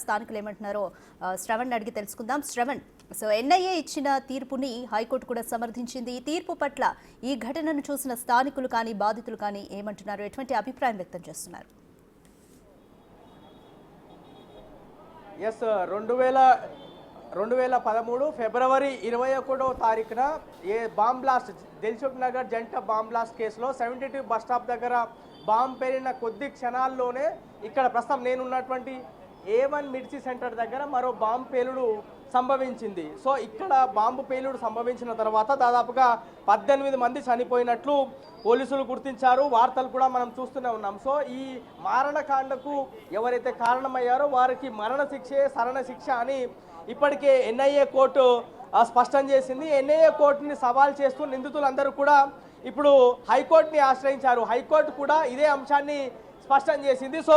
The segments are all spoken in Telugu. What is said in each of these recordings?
స్థానికులు ఏమంటున్నారో శ్రవణ్ అడిగి తెలుసుకుందాం. శ్రవణ్, సో ఎన్ఐఏ ఇచ్చిన తీర్పుని హైకోర్టు కూడా సమర్థించింది. ఈ తీర్పు పట్ల ఈ ఘటనను చూసిన స్థానికులు కానీ బాధితులు కానీ ఏమంటున్నారు, ఎటువంటి అభిప్రాయం వ్యక్తం చేస్తున్నారు? ఎస్ 2013 ఫిబ్రవరి 21వ తారీఖున బాంబ్ బ్లాస్ట్ దిల్సుఖ్ నగర్ జంట బాంబ్ బ్లాస్ట్ కేసులో 72 బస్ స్టాప్ దగ్గర బాంబ్ పేలిన కొద్ది క్షణాల్లోనే ఇక్కడ ప్రస్తుతం నేనున్నటువంటి A1 మిర్చి సెంటర్ దగ్గర మరో బాంబు పేలుడు సంభవించింది. సో ఇక్కడ బాంబు పేలుడు సంభవించిన తర్వాత దాదాపుగా 18 మంది చనిపోయినట్లు పోలీసులు గుర్తించారు. వార్తలు కూడా మనం చూస్తూనే ఉన్నాం. సో ఈ మారణకాండకు ఎవరైతే కారణమయ్యారో వారికి మరణ శిక్షే శరణ శిక్ష అని ఇప్పటికే ఎన్ఐఏ కోర్టు స్పష్టం చేసింది. ఎన్ఐఏ కోర్టుని సవాల్ చేస్తూ నిందితులందరూ కూడా ఇప్పుడు హైకోర్టుని ఆశ్రయించారు. హైకోర్టు కూడా ఇదే అంశాన్ని స్పష్టం చేసింది. సో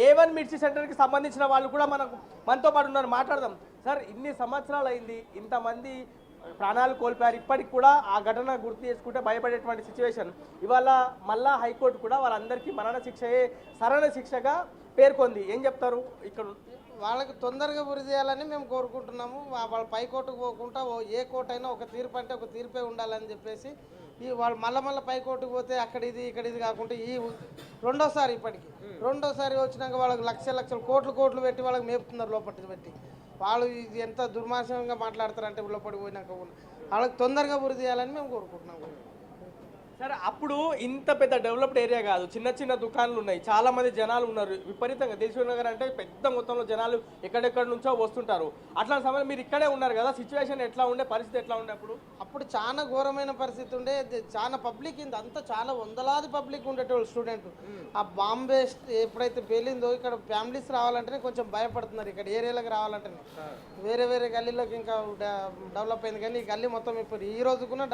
A1 మిర్చి సెంటర్కి సంబంధించిన వాళ్ళు కూడా మనతో పాటు ఉన్నారు, మాట్లాడదాం. సార్, ఇన్ని సంవత్సరాలు అయింది, ఇంతమంది ప్రాణాలు కోల్పోయారు, ఇప్పటికి కూడా ఆ ఘటన గుర్తు చేసుకుంటే భయపడేటువంటి సిచ్యువేషన్. ఇవాళ మళ్ళా హైకోర్టు కూడా వాళ్ళందరికీ మరణ శిక్షయే శరణ శిక్షగా పేర్కొంది. ఏం చెప్తారు? ఇక్కడ వాళ్ళకి తొందరగా ఉరి చేయాలని మేము కోరుకుంటున్నాము. వాళ్ళ పై కోర్టుకు పోకుండా ఏ కోర్టు అయినా ఒక తీర్పు అంటే ఒక తీర్పే ఉండాలని చెప్పేసి వాళ్ళు మళ్ళీ పై కోర్టుకు పోతే అక్కడ ఇది కాకుండా రెండోసారి రెండోసారి వచ్చినాక వాళ్ళకి లక్షలు కోట్లు పెట్టి వాళ్ళకి మేపుతున్నారు లోపలికి పెట్టి. వాళ్ళు ఇది ఎంత దుర్మార్గంగా మాట్లాడతారంటే లోపలికి పోయినాక వాళ్ళకి తొందరగా ఉరి చేయాలని మేము కోరుకుంటున్నాము. సరే, అప్పుడు ఇంత పెద్ద డెవలప్డ్ ఏరియా కాదు, చిన్న చిన్న దుకాణాలు ఉన్నాయి, చాలా మంది జనాలు ఉన్నారు విపరీతంగా. దిల్సుఖ్ నగర్ అంటే పెద్ద మొత్తంలో జనాలు ఎక్కడెక్కడ నుంచో వస్తుంటారు. అట్లాంటి సమయంలో మీరు ఇక్కడే ఉన్నారు కదా, సిచ్యువేషన్ ఎట్లా ఉండే, పరిస్థితి ఎట్లా ఉండే? అప్పుడు చాలా ఘోరమైన పరిస్థితి ఉండే. చాలా పబ్లిక్ అంతా చాలా వందలాది పబ్లిక్ ఉండేటోళ్ళు స్టూడెంట్. ఆ బాంబే ఎప్పుడైతే పేలిందో ఇక్కడ ఫ్యామిలీస్ రావాలంటేనే కొంచెం భయపడుతున్నారు. ఇక్కడ ఏరియాలకు రావాలంటేనే వేరే గల్లీలోకి ఇంకా డెవలప్ అయింది, కానీ ఈ గల్లీ మొత్తం ఇప్పుడు ఈ రోజు కూడా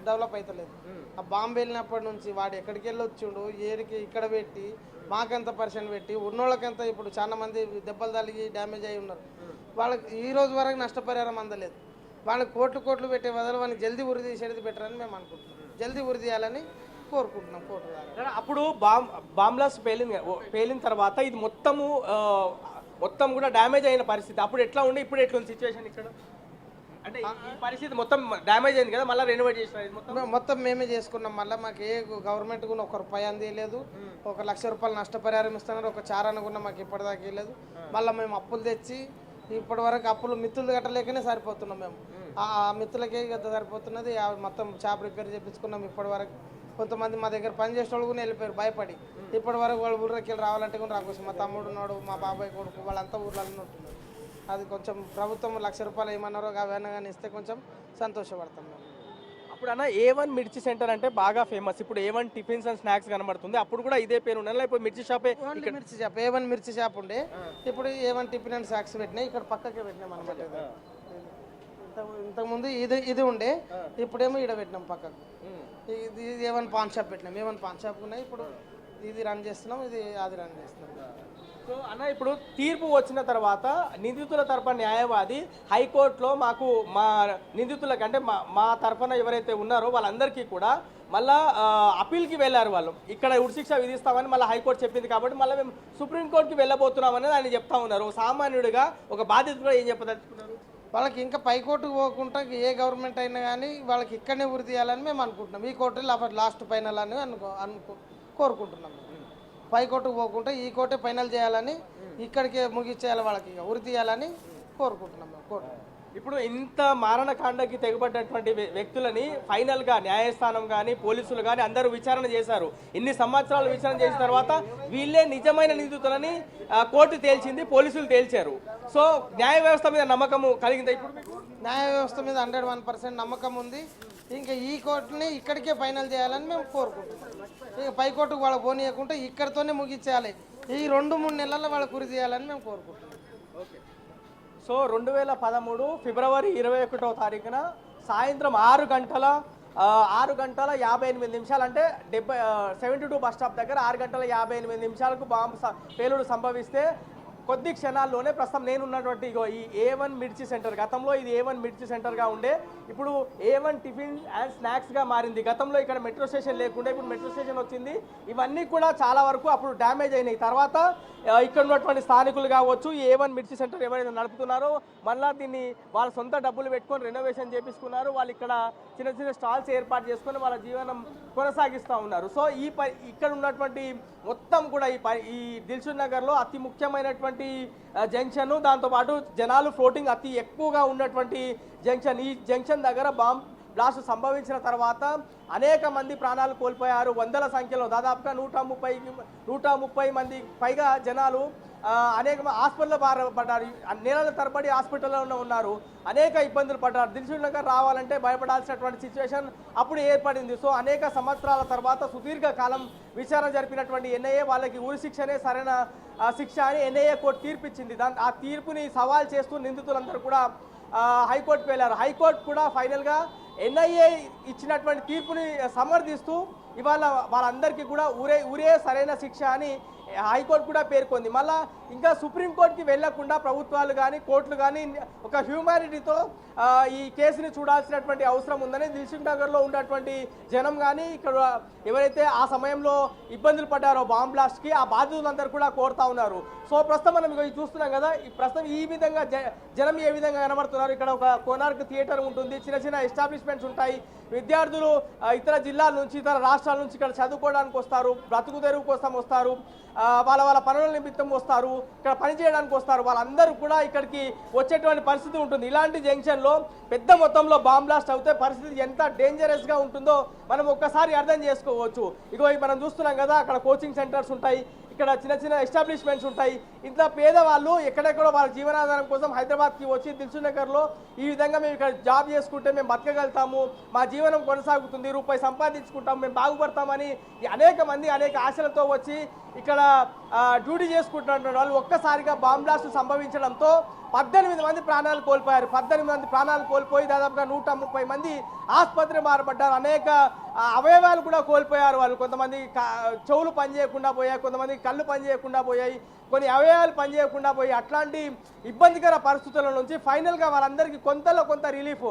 డెవలప్ అవుతలేదు. ఆ బాంబు వెళ్ళినప్పటి నుంచి వాడు ఎక్కడికి వెళ్ళి వచ్చిండు, ఏరికి ఇక్కడ పెట్టి మాకెంత పర్సెంట్ పెట్టి ఉన్నోళ్ళకంతా ఇప్పుడు చాలా మంది దెబ్బలు తగిలి డ్యామేజ్ అయి ఉన్నారు. వాళ్ళకి ఈ రోజు వరకు నష్టపరిహారం అందలేదు. వాళ్ళకి కోట్లు పెట్టే బదులు వాళ్ళకి జల్దీ ఉరి తీసేది బెటర్ అని మేము అనుకుంటున్నాం. జల్దీ ఉరి తీయాలని కోరుకుంటున్నాం కోర్టు ద్వారా. అప్పుడు బాంబ్లాస్ట్ పేలిన తర్వాత ఇది మొత్తం కూడా డ్యామేజ్ అయిన పరిస్థితి. అప్పుడు ఎట్లా ఉండే, ఇప్పుడు ఎట్లా సిచ్యువేషన్ ఇక్కడ? అంటే ఈ పరిస్థితి మొత్తం డ్యామేజ్ అయింది కదా, మళ్ళీ రెనోవేట్ చేసిన మొత్తం మేమే చేసుకున్నాం. మళ్ళీ మాకు ఏ గవర్నమెంట్ కూడా ఒక రూపాయి అందలేదు. 1 లక్ష రూపాయలు నష్టపరిహారం ఇస్తున్నారు, ఒక చారాన్ని కూడా మాకు ఇప్పటిదాకా ఇవ్వలేదు. మళ్ళీ మేము అప్పులు తెచ్చి ఇప్పటి వరకు మిత్తులు కట్టలేకనే సరిపోతున్నాం. మేము ఆ మిత్తులకే సరిపోతున్నది. మొత్తం షాప్ రిపేర్ చేయించుకున్నాం. ఇప్పటి వరకు కొంతమంది మా దగ్గర పని చేసే వాళ్ళు కూడా వెళ్ళిపోయారు భయపడి. ఇప్పటి వరకు వాళ్ళు ఊర్లోకి వెళ్ళి రావాలంటే కూడా రాకోసం. మా తమ్ముడు ఉన్నాడు, మా బాబాయ్ కొడుకు, వాళ్ళంతా ఊర్లలో ఉంటున్నారు. అది కొంచెం ప్రభుత్వం 1 లక్ష రూపాయలు ఏమన్నారో అవన్నీ కానీ ఇస్తే కొంచెం సంతోషపడతాం మేము. అప్పుడు అన్న A1 మిర్చి సెంటర్ అంటే బాగా ఫేమస్. ఇప్పుడు A1 టిఫిన్స్ అండ్ స్నాక్స్ కనబడుతుంది. అప్పుడు కూడా ఇదే పేరు ఉండాలి, ఇప్పుడు మిర్చి షాపే? మిర్చి షాప్ A1 మిర్చి షాప్ ఉండే, ఇప్పుడు A1 టిఫిన్ అండ్ స్నాక్స్ పెట్టినాయి. ఇక్కడ పక్కకే పెట్టినాం అనమాట. ఇంతకుముందు ఇది ఉండే, ఇప్పుడేమో ఇక్కడ పెట్టినాం పక్కకు. ఇది A1 పాన్ షాప్ పెట్టినాం. A1 పాన్ షాప్ ఉన్నాయి. ఇప్పుడు ఇది రన్ చేస్తున్నాం, అది రన్ చేస్తున్నాం. సో అన్న, ఇప్పుడు తీర్పు వచ్చిన తర్వాత నిందితుల తరపున న్యాయవాది హైకోర్టులో మా నిందితులకి అంటే మా తరఫున ఎవరైతే ఉన్నారో వాళ్ళందరికీ కూడా మళ్ళా అప్పీల్కి వెళ్ళారు. వాళ్ళు ఇక్కడ ఉరిశిక్ష విధిస్తామని మళ్ళీ హైకోర్టు చెప్పింది కాబట్టి మళ్ళీ మేము సుప్రీంకోర్టుకి వెళ్ళబోతున్నామని ఆయన చెప్తా ఉన్నారు. సామాన్యుడిగా ఒక బాధితుడు ఏం చెప్పదలుచుకున్నారు? వాళ్ళకి ఇంకా పైకోర్టుకు పోకుండా ఏ గవర్నమెంట్ అయినా కానీ వాళ్ళకి ఇక్కడనే ఉరి తీయాలని మేము అనుకుంటున్నాం. ఈ కోర్టు లాస్ట్ ఫైనల్ అని కోరుకుంటున్నాం. పైకోర్టుకు పోకుండా ఈ కోర్టే ఫైనల్ చేయాలని, ఇక్కడికే ముగిచ్చేయాలి, వాళ్ళకి ఉరి తీయాలని కోరుకుంటున్నాం మేము కోర్టు. ఇప్పుడు ఇంత మారణకాండకి తెగబడ్డటువంటి వ్యక్తులని ఫైనల్గా న్యాయస్థానం కానీ పోలీసులు కానీ అందరూ విచారణ చేశారు. ఇన్ని సంవత్సరాలు విచారణ చేసిన తర్వాత వీళ్ళే నిజమైన నిందితులని కోర్టు తేల్చింది, పోలీసులు తేల్చారు. సో న్యాయ వ్యవస్థ మీద నమ్మకము కలిగిందా? ఇప్పుడు న్యాయ వ్యవస్థ మీద 101% నమ్మకం ఉంది. ఇంకా ఈ కోర్టుని ఇక్కడికే ఫైనల్ చేయాలని మేము కోరుకుంటున్నాం. ఇక పైకోర్టుకు వాళ్ళకి పోనీయకుండా ఇక్కడితోనే ముగించేయాలి. ఈ 2-3 నెలల్లో వాళ్ళకి ఉరి చేయాలని మేము కోరుకుంటున్నాం. ఓకే. సో 2013 ఫిబ్రవరి 21వ తారీఖున సాయంత్రం 6 గంటల 58 నిమిషాలు అంటే 72 బస్ స్టాప్ దగ్గర 6 గంటల 58 నిమిషాలకు బాంబు పేలుడు సంభవిస్తే కొద్ది క్షణాల్లోనే ప్రస్తుతం నేనున్నటువంటి ఇగో ఈ A1 మిర్చి సెంటర్, గతంలో ఇది A1 మిర్చి సెంటర్గా ఉండే, ఇప్పుడు A1 టిఫిన్ అండ్ స్నాక్స్గా మారింది. గతంలో ఇక్కడ మెట్రో స్టేషన్ లేకుండా ఇప్పుడు మెట్రో స్టేషన్ వచ్చింది. ఇవన్నీ కూడా చాలా వరకు అప్పుడు డ్యామేజ్ అయినాయి. తర్వాత ఇక్కడ ఉన్నటువంటి స్థానికులు కావచ్చు, ఈ A1 మిర్చి సెంటర్ ఎవరైతే నడుపుతున్నారో మళ్ళీ దీన్ని వాళ్ళ సొంత డబ్బులు పెట్టుకొని రెనోవేషన్ చేపించుకున్నారు. వాళ్ళు ఇక్కడ చిన్న చిన్న స్టాల్స్ ఏర్పాటు చేసుకొని వాళ్ళ జీవనం కొనసాగిస్తూ ఉన్నారు. సో ఇక్కడ ఉన్నటువంటి మొత్తం కూడా ఈ దిల్సుఖ్ నగర్లో అతి ముఖ్యమైనటువంటి జంక్షన్, దాంతోపాటు జనాలు ఫ్లోటింగ్ అతి ఎక్కువగా ఉన్నటువంటి జంక్షన్. ఈ జంక్షన్ దగ్గర బాంబ్ బ్లాస్ట్ సంభవించిన తర్వాత అనేక మంది ప్రాణాలు కోల్పోయారు. వందల సంఖ్యలో దాదాపుగా 130 మంది పైగా జనాలు అనేక హాస్పిటల్లో పడ్డారు. నెలల తరబడి హాస్పిటల్లో ఉన్నారు, అనేక ఇబ్బందులు పడ్డారు. దిల్సుఖ్ నగర్ రావాలంటే భయపడాల్సినటువంటి సిచ్యువేషన్ అప్పుడు ఏర్పడింది. సో అనేక సంవత్సరాల తర్వాత సుదీర్ఘకాలం విచారణ జరిపినటువంటి ఎన్ఐఏ వాళ్ళకి ఉరి శిక్షనే సరైన శిక్ష అని ఎన్ఐఏ కోర్టు తీర్పిచ్చింది. ఆ తీర్పుని సవాల్ చేస్తూ నిందితులందరూ కూడా హైకోర్టుకు వెళ్ళారు. హైకోర్టు కూడా ఫైనల్గా ఎన్ఐఏ ఇచ్చినటువంటి తీర్పుని సమర్థిస్తూ ఇవాళ వాళ్ళందరికీ కూడా ఉరే సరైన శిక్ష అని హైకోర్టు కూడా పేర్కొంది. మళ్ళా ఇంకా సుప్రీంకోర్టుకి వెళ్లకుండా ప్రభుత్వాలు కానీ కోర్టులు కానీ ఒక హ్యూమానిటీతో ఈ కేసుని చూడాల్సినటువంటి అవసరం ఉందని దిల్సుఖ్ నగర్లో ఉన్నటువంటి జనం కానీ ఇక్కడ ఎవరైతే ఆ సమయంలో ఇబ్బందులు పడ్డారో బాంబ్ బ్లాస్ట్కి ఆ బాధితులందరూ కూడా కోరుతా ఉన్నారు. సో ప్రస్తుతం మనం ఇక చూస్తున్నాం కదా, ప్రస్తుతం ఈ విధంగా జనం ఏ విధంగా కనబడుతున్నారు. ఇక్కడ ఒక కోనార్క్ థియేటర్ ఉంటుంది, చిన్న చిన్న ఎస్టాబ్లిష్మెంట్స్ ఉంటాయి. విద్యార్థులు ఇతర జిల్లాల నుంచి ఇతర రాష్ట్రాల నుంచి ఇక్కడ చదువుకోవడానికి వస్తారు, బ్రతుకు తెరువు కోసం వస్తారు, వాళ్ళ పనుల నిమిత్తం వస్తారు, ఇక్కడ పని చేయడానికి వస్తారు. వాళ్ళందరూ కూడా ఇక్కడికి వచ్చేటువంటి పరిస్థితి ఉంటుంది. ఇలాంటి జంక్షన్లో పెద్ద మొత్తంలో బాంబ్ బ్లాస్ట్ అవుతే పరిస్థితి ఎంత డేంజరస్గా ఉంటుందో మనం ఒక్కసారి అర్థం చేసుకోవచ్చు. ఇగో మనం చూస్తున్నాం కదా, అక్కడ కోచింగ్ సెంటర్స్ ఉంటాయి, ఇక్కడ చిన్న చిన్న ఎస్టాబ్లిష్మెంట్స్ ఉంటాయి. ఇంట్లో పేదవాళ్ళు ఎక్కడెక్కడో వాళ్ళ జీవనాధారం కోసం హైదరాబాద్కి వచ్చి దిల్సుఖ్ నగర్లో ఈ విధంగా మేము ఇక్కడ జాబ్ చేసుకుంటే మేము బతకగలుగుతాము, మా జీవనం కొనసాగుతుంది, రూపాయి సంపాదించుకుంటాము, మేము బాగుపడతామని అనేక మంది అనేక ఆశలతో వచ్చి ఇక్కడ డ్యూటీ చేసుకుంటున్న వాళ్ళు ఒక్కసారిగా బాంబ్ బ్లాస్ట్ సంభవించడంతో 18 మంది ప్రాణాలు కోల్పోయారు. 18 మంది ప్రాణాలు కోల్పోయి దాదాపుగా 130 మంది ఆసుపత్రి మారబడ్డారు. అనేక అవయవాలు కూడా కోల్పోయారు వాళ్ళు. కొంతమంది చెవులు పనిచేయకుండా పోయాయి, కొంతమంది కళ్ళు పనిచేయకుండా పోయాయి, కొన్ని అవయవాలు పనిచేయకుండా పోయి అట్లాంటి ఇబ్బందికర పరిస్థితుల నుంచి ఫైనల్గా వాళ్ళందరికీ కొంతలో కొంత రిలీఫ్.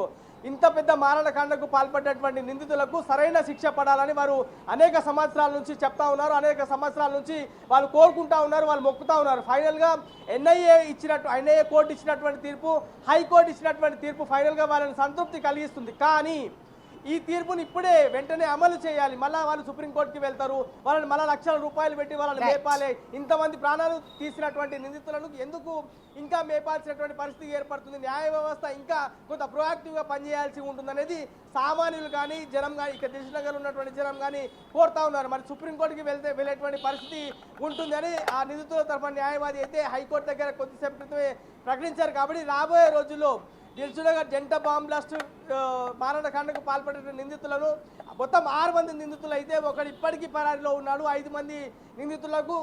ఇంత పెద్ద మారణకాండకు పాల్పడ్డటువంటి నిందితులకు సరైన శిక్ష పడాలని వారు అనేక సంవత్సరాల నుంచి చెప్తా ఉన్నారు, అనేక సంవత్సరాల నుంచి వాళ్ళు కోరుకుంటా ఉన్నారు, వాళ్ళు మొక్కుతా ఉన్నారు. ఫైనల్గా ఎన్ఐఏ కోర్టు ఇచ్చినటువంటి తీర్పు, హైకోర్టు ఇచ్చినటువంటి తీర్పు ఫైనల్గా వాళ్ళని సంతృప్తి కలిగిస్తుంది. కానీ ఈ తీర్పుని ఇప్పుడే వెంటనే అమలు చేయాలి. మళ్ళీ వాళ్ళు సుప్రీంకోర్టుకి వెళ్తారు, వాళ్ళని మళ్ళీ లక్షల రూపాయలు పెట్టి వాళ్ళని మేపాలి. ఇంతమంది ప్రాణాలు తీసినటువంటి నిందితులను ఎందుకు ఇంకా మేపాల్సినటువంటి పరిస్థితి ఏర్పడుతుంది? న్యాయ వ్యవస్థ ఇంకా కొంత ప్రొయాక్టివ్గా పనిచేయాల్సి ఉంటుందనేది సామాన్యులు కానీ జనం కానీ ఇక్కడ దిల్సుఖ్ నగర్ ఉన్నటువంటి జనం కానీ కోరుతా ఉన్నారు. మరి సుప్రీంకోర్టుకి వెళ్ళేటువంటి పరిస్థితి ఉంటుందని ఆ నిందితుల తరఫున న్యాయవాది అయితే హైకోర్టు దగ్గర కొద్దిసేపు క్రితమే ప్రకటించారు. కాబట్టి రాబోయే రోజుల్లో దిల్సుఖ్ నగర్ జంట బాంబ్ బ్లాస్ట్ మారణకాండకు పాల్పడిన నిందితులను మొత్తం 6 మంది నిందితులు అయితే ఒకడు ఇప్పటికీ పరారీలో ఉన్నాడు. 5 మంది నిందితులకు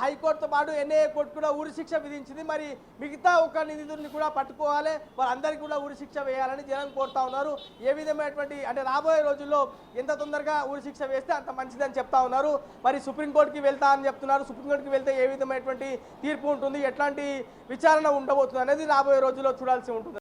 హైకోర్టుతో పాటు ఎన్ఐఏ కోర్టు కూడా ఉరి శిక్ష విధించింది. మరి మిగతా ఒక నిందితుడిని కూడా పట్టుకోవాలి, వాళ్ళందరికీ కూడా ఉరి శిక్ష వేయాలని జనం కోరుతా ఉన్నారు. ఏ విధమైనటువంటి అంటే రాబోయే రోజుల్లో ఎంత తొందరగా ఉరి శిక్ష వేస్తే అంత మంచిదని చెప్తా ఉన్నారు. మరి సుప్రీంకోర్టుకి వెళ్తా అని చెప్తున్నారు. సుప్రీంకోర్టుకి వెళ్తే ఏ విధమైనటువంటి తీర్పు ఉంటుంది, ఎట్లాంటి విచారణ ఉండబోతుంది అనేది రాబోయే రోజుల్లో చూడాల్సి ఉంటుంది.